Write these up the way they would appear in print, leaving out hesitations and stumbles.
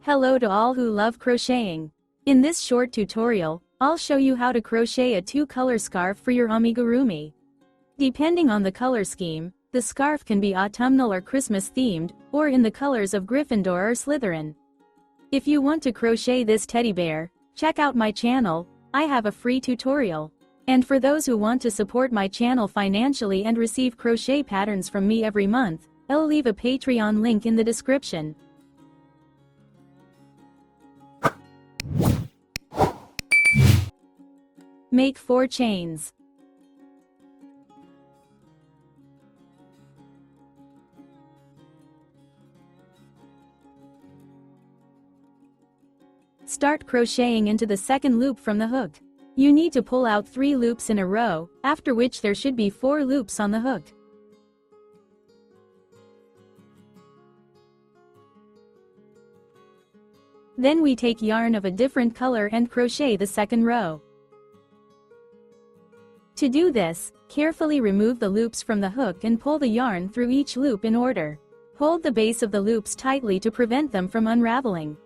Hello to all who love crocheting. In this short tutorial, I'll show you how to crochet a two-color scarf for your amigurumi. Depending on the color scheme, the scarf can be autumnal or Christmas themed, or in the colors of Gryffindor or Slytherin. If you want to crochet this teddy bear, check out my channel. I have a free tutorial. And for those who want to support my channel financially and receive crochet patterns from me every month, I'll leave a Patreon link in the description. Make 4 chains. Start crocheting into the second loop from the hook. You need to pull out 3 loops in a row, after which there should be 4 loops on the hook. Then we take yarn of a different color and crochet the second row. To do this, carefully remove the loops from the hook and pull the yarn through each loop in order. Hold the base of the loops tightly to prevent them from unraveling.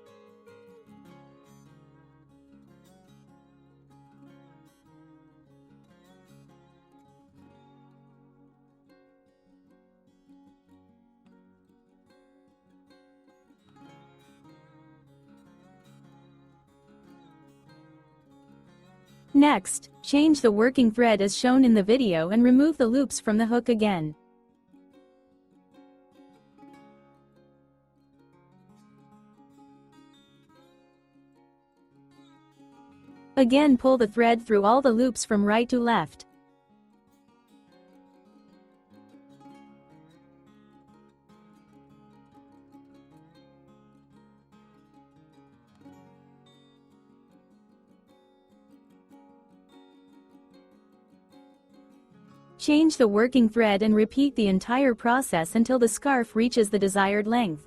Next, change the working thread as shown in the video and remove the loops from the hook again. Again, pull the thread through all the loops from right to left. Change the working thread and repeat the entire process until the scarf reaches the desired length.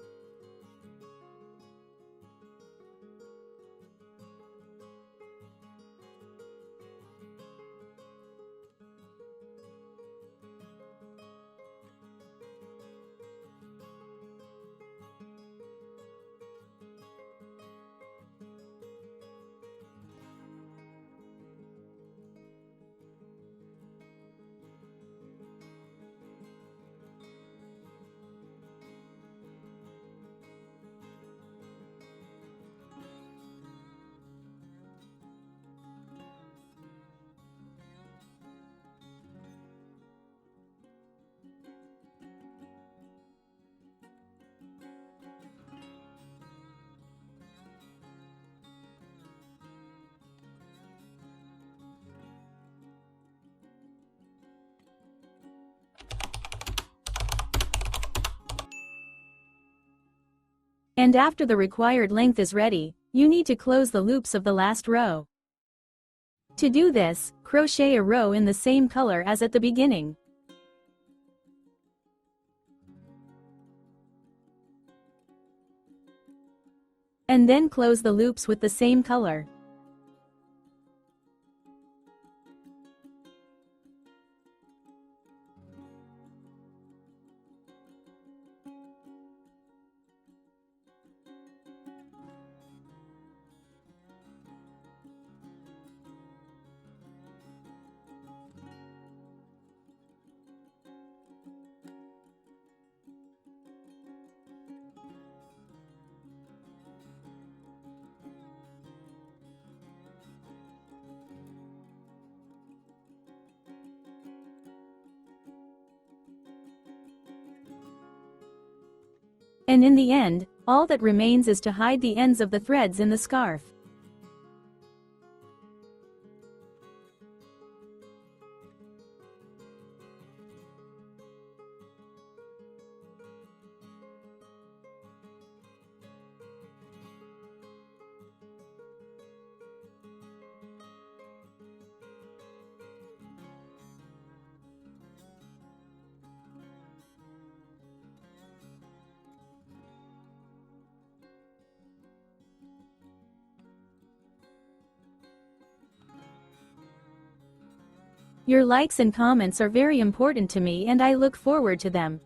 And after the required length is ready, you need to close the loops of the last row. To do this, crochet a row in the same color as at the beginning. And then close the loops with the same color. And in the end, all that remains is to hide the ends of the threads in the scarf. Your likes and comments are very important to me and I look forward to them.